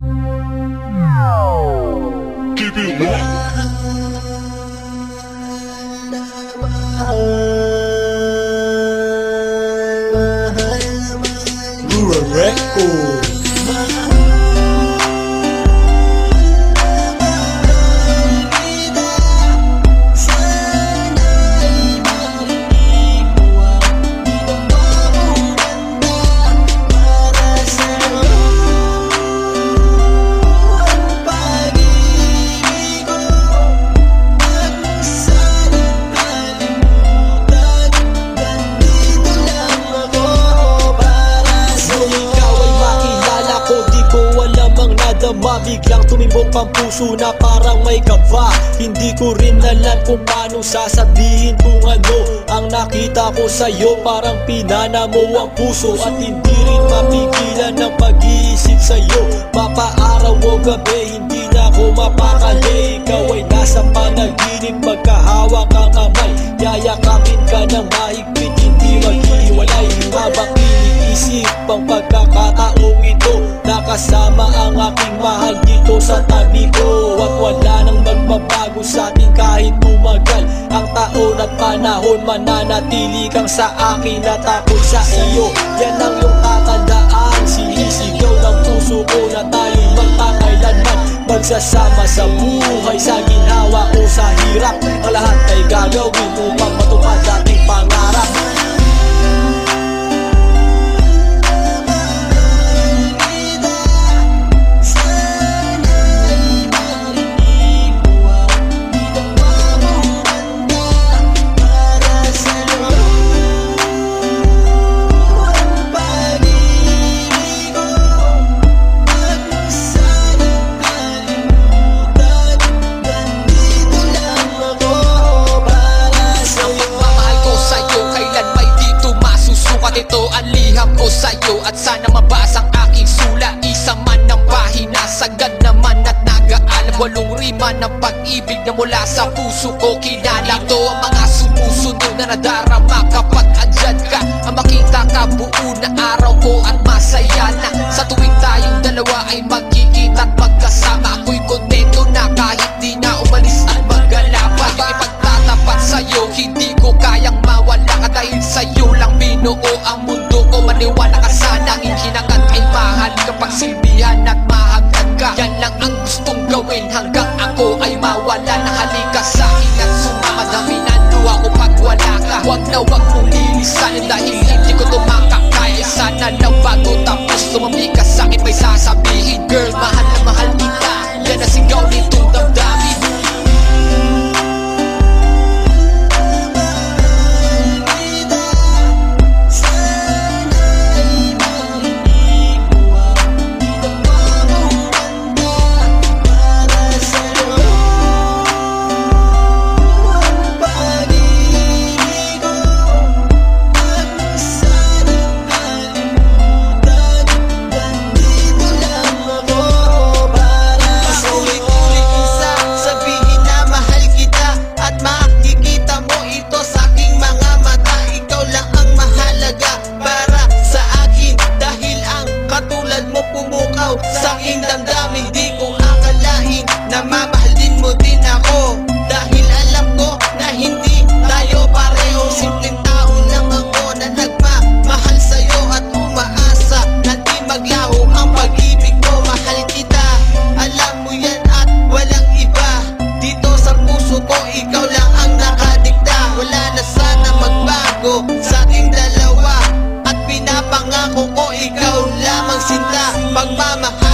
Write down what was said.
Keep it locked. Lura Records. Biglang tumimbok ang puso na parang may kaba. Hindi ko rin alam kung paano sasabihin kung ano ang nakita ko sa'yo. Parang pinana mo ang puso at hindi rin mapigilan ng pag-iisip sa'yo. Mapaaraw o gabi, hindi na ako mapakali. Ikaw ay nasa panaginip, magkahawak ang kamay. Yayakapin ka ng mahigpit, hindi maghiwalay. Habang iniisip ang pagkakataong ito, nakasama ang aking mahal dito sa tabi ko. At wala nang magbabago sa atin kahit tumagal ang taon at panahon. Mananatili kang sa akin at ako sa iyo. Yan ang iyong tatandaan. Sinisigaw ng puso ko na tayong magpakailanman magsasama sa buhay, sa ginhawa o sa hirap. Ang lahat ay gagawin upang matupad ating pangarap. Ito ang liham ko sa'yo at sana mabasa ang aking sula. Isa man ng pahina, sagad naman at nag-aalam. 8 rima ng pag-ibig na mula sa puso ko kinala. Ito ang mga sumusunod na nadarama kapag andyan ka. Ang makita ka buo na araw ko at masaya na. Sa tuwing tayong dalawa ay magkikita at magkasama. Ako'y kontento na kahit di na umalis at maggalapa. Yung ipagtatapat sa'yo, hindi ko kayang mawala ka. Dahil sa'yo lang binuo ang mundo ko. Maniwala ka sana, ang hinakat ay mahal kapag silbihan at mahagad ka. Yan lang ang gustong gawin hanggang ako ay mawala na. Halika sa'kin at sumama, daminan luha ko pag wala ka. Huwag na huwag mong lilisanin dahil hindi ko tumakakaya. Sana lang bago tapos tumami ka sa'kin may sasabihin, girl, mahal na mahal kita. Yan ang sigaw nitong damdamin. Sa aking damdamin, di ko akalain na mamahalin mo din ako. Dahil alam ko na hindi tayo pareho. Simpleng tao lang ako na nagmamahal sa'yo at umaasa na di maglaho ang pag-ibig ko. Mahal kita, alam mo yan at walang iba. Dito sa puso ko, ikaw lang ang nakadikta. Wala na sana magbago sa ating dalawa at pinapangako ko ikaw lamang sinta. Pagmamahal